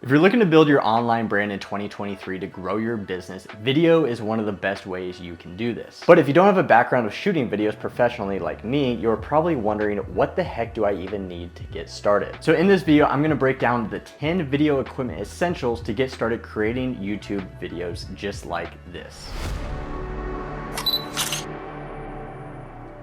If you're looking to build your online brand in 2023 to grow your business, video is one of the best ways you can do this. But if you don't have a background of shooting videos professionally like me, you're probably wondering, what the heck do I even need to get started? So in this video, I'm gonna break down the 10 video equipment essentials to get started creating YouTube videos just like this.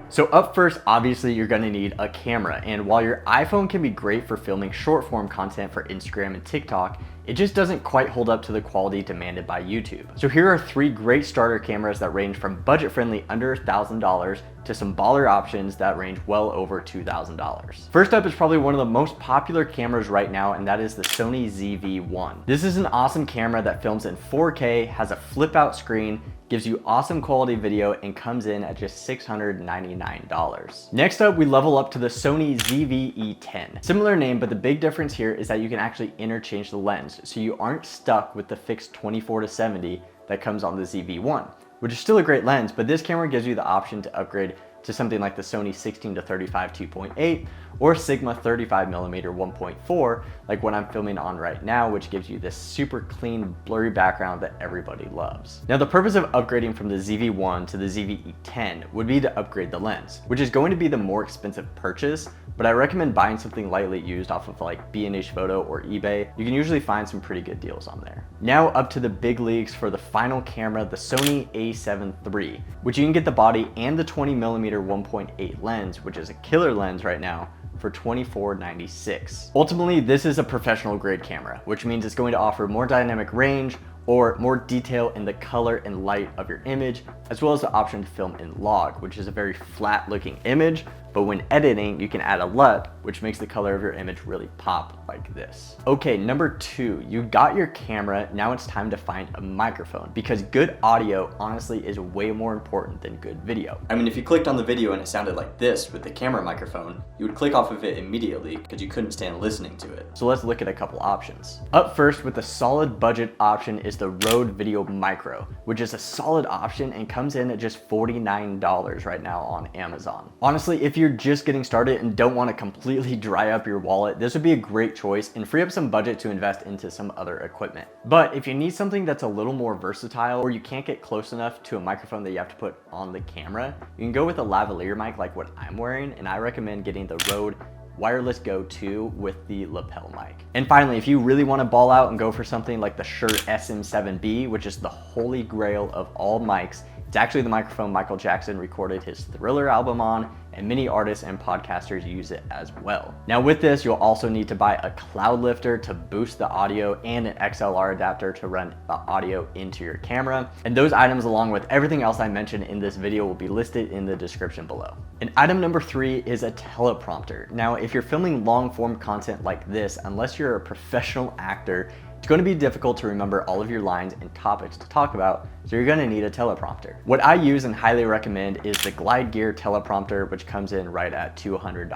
So up first, obviously you're gonna need a camera. And while your iPhone can be great for filming short form content for Instagram and TikTok, it just doesn't quite hold up to the quality demanded by YouTube. So here are 3 great starter cameras that range from budget friendly under $1,000 to some baller options that range well over $2,000. First up is probably one of the most popular cameras right now, and that is the Sony ZV-1. This is an awesome camera that films in 4K, has a flip out screen, gives you awesome quality video, and comes in at just $699. Next up, we level up to the Sony ZV-E10. Similar name, but the big difference here is that you can actually interchange the lens, so you aren't stuck with the fixed 24-70 that comes on the ZV-1, which is still a great lens, but this camera gives you the option to upgrade to something like the Sony 16-35 2.8 or Sigma 35mm 1.4, like what I'm filming on right now, which gives you this super clean, blurry background that everybody loves. Now, the purpose of upgrading from the ZV-1 to the ZV-E10 would be to upgrade the lens, which is going to be the more expensive purchase, but I recommend buying something lightly used off of like B&H Photo or eBay. You can usually find some pretty good deals on there. Now up to the big leagues for the final camera, the Sony a7 III, which you can get the body and the 20mm 1.8 lens, which is a killer lens right now, for $24.96. Ultimately, this is a professional grade camera, which means it's going to offer more dynamic range or more detail in the color and light of your image, as well as the option to film in log, which is a very flat looking image, but when editing, you can add a LUT, which makes the color of your image really pop like this. Okay, number 2, you got your camera, now it's time to find a microphone, because good audio honestly is way more important than good video. I mean, if you clicked on the video and it sounded like this with the camera microphone, you would click off of it immediately because you couldn't stand listening to it. So let's look at a couple options. Up first, with a solid budget option is the Rode Video Micro, which is a solid option and comes in at just $49 right now on Amazon. Honestly, if you're just getting started and don't want to completely dry up your wallet, this would be a great choice and free up some budget to invest into some other equipment. But if you need something that's a little more versatile, or you can't get close enough to a microphone that you have to put on the camera, you can go with a lavalier mic like what I'm wearing, and I recommend getting the Rode Wireless Go 2 with the lapel mic. And finally, if you really want to ball out and go for something like the Shure SM7B, which is the holy grail of all mics, it's actually the microphone Michael Jackson recorded his Thriller album on, and many artists and podcasters use it as well. Now with this, you'll also need to buy a cloud lifter to boost the audio and an XLR adapter to run the audio into your camera. And those items, along with everything else I mentioned in this video, will be listed in the description below. And item number 3 is a teleprompter. Now, if you're filming long form content like this, unless you're a professional actor, it's going to be difficult to remember all of your lines and topics to talk about, so you're going to need a teleprompter. What I use and highly recommend is the Glide Gear teleprompter, which comes in right at $200.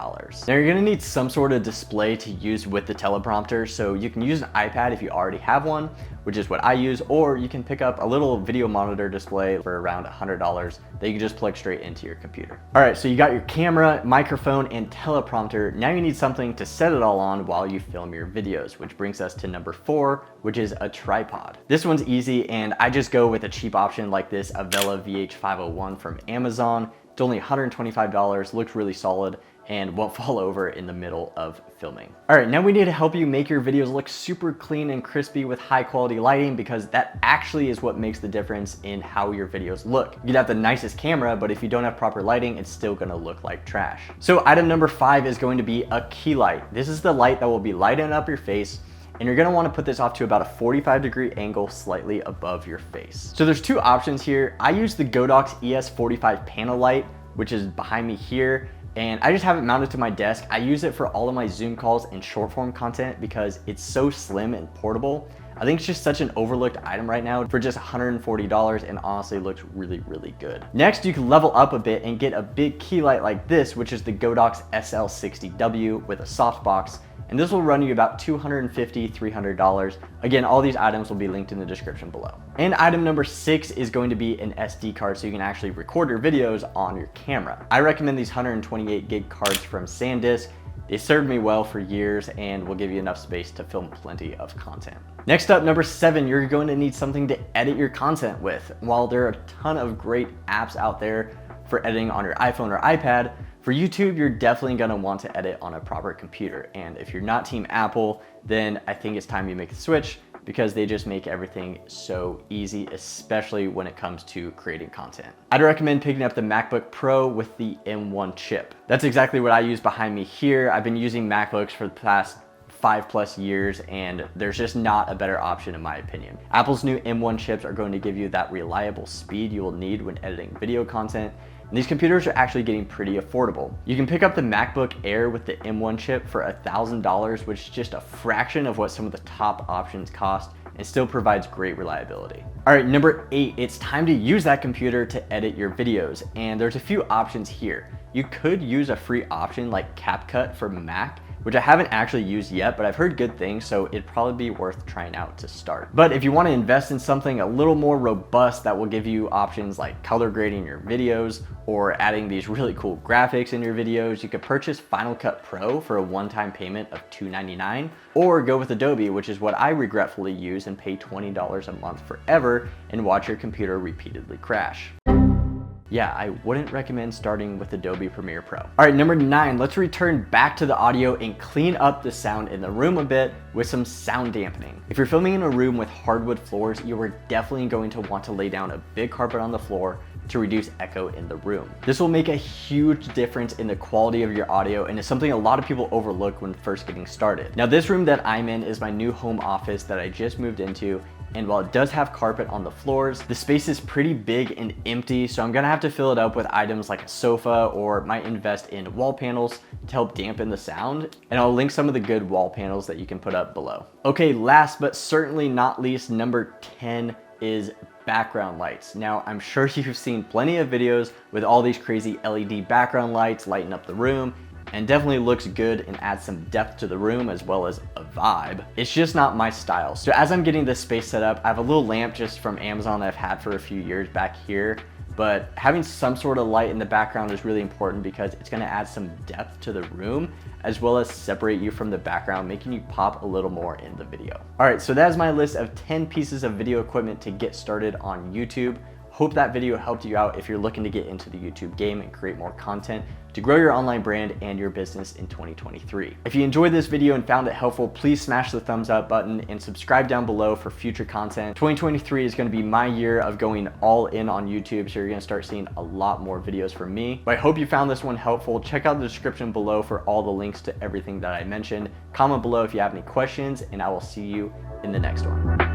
Now you're going to need some sort of display to use with the teleprompter, so you can use an iPad if you already have one, which is what I use, or you can pick up a little video monitor display for around $100 that you can just plug straight into your computer. All right, so you got your camera, microphone, and teleprompter. Now you need something to set it all on while you film your videos, which brings us to number 4, which is a tripod. This one's easy, and I just go with a cheap option like this Avella VH501 from Amazon. It's only $125, looks really solid, and won't fall over in the middle of filming. All right, now we need to help you make your videos look super clean and crispy with high quality lighting, because that actually is what makes the difference in how your videos look. You can have the nicest camera, but if you don't have proper lighting, it's still gonna look like trash. So item number 5 is going to be a key light. This is the light that will be lighting up your face, and you're gonna wanna put this off to about a 45-degree angle slightly above your face. So there's 2 options here. I use the Godox ES45 panel light, which is behind me here, and I just have it mounted to my desk. I use it for all of my Zoom calls and short form content because it's so slim and portable. I think it's just such an overlooked item right now for just $140, and honestly looks really, really good. Next, you can level up a bit and get a big key light like this, which is the Godox SL60W with a softbox. And this will run you about $250, $300. Again, all these items will be linked in the description below. And item number 6 is going to be an SD card, so you can actually record your videos on your camera. I recommend these 128 gig cards from SanDisk. They served me well for years and will give you enough space to film plenty of content. Next up, number 7, you're going to need something to edit your content with. While there are a ton of great apps out there for editing on your iPhone or iPad, for YouTube, you're definitely gonna want to edit on a proper computer. And if you're not Team Apple, then I think it's time you make the switch, because they just make everything so easy, especially when it comes to creating content. I'd recommend picking up the MacBook Pro with the M1 chip. That's exactly what I use behind me here. I've been using MacBooks for the past 5+ years, and there's just not a better option in my opinion. Apple's new M1 chips are going to give you that reliable speed you will need when editing video content. And these computers are actually getting pretty affordable. You can pick up the MacBook Air with the M1 chip for $1,000, which is just a fraction of what some of the top options cost, and still provides great reliability. All right, number 8, it's time to use that computer to edit your videos. And there's a few options here. You could use a free option like CapCut for Mac, which I haven't actually used yet, but I've heard good things, so it'd probably be worth trying out to start. But if you want to invest in something a little more robust that will give you options like color grading your videos or adding these really cool graphics in your videos, you could purchase Final Cut Pro for a one-time payment of $299, or go with Adobe, which is what I regretfully use, and pay $20 a month forever and watch your computer repeatedly crash. Yeah, I wouldn't recommend starting with Adobe Premiere Pro. All right, number 9, let's return back to the audio and clean up the sound in the room a bit with some sound dampening. If you're filming in a room with hardwood floors, you are definitely going to want to lay down a big carpet on the floor to reduce echo in the room. This will make a huge difference in the quality of your audio, and is something a lot of people overlook when first getting started. Now, this room that I'm in is my new home office that I just moved into, and while it does have carpet on the floors, the space is pretty big and empty, so I'm gonna have to fill it up with items like a sofa, or might invest in wall panels to help dampen the sound, and I'll link some of the good wall panels that you can put up below. Okay, last but certainly not least, number 10 is background lights. Now, I'm sure you've seen plenty of videos with all these crazy LED background lights lighting up the room, and definitely looks good and adds some depth to the room as well as a vibe. It's just not my style. So as I'm getting this space set up, I have a little lamp just from Amazon that I've had for a few years back here, but having some sort of light in the background is really important because it's gonna add some depth to the room as well as separate you from the background, making you pop a little more in the video. All right, so that is my list of 10 pieces of video equipment to get started on YouTube. Hope that video helped you out if you're looking to get into the YouTube game and create more content to grow your online brand and your business in 2023. If you enjoyed this video and found it helpful, please smash the thumbs up button and subscribe down below for future content. 2023 is going to be my year of going all in on YouTube, so you're going to start seeing a lot more videos from me. But I hope you found this one helpful. Check out the description below for all the links to everything that I mentioned. Comment below if you have any questions, and I will see you in the next one.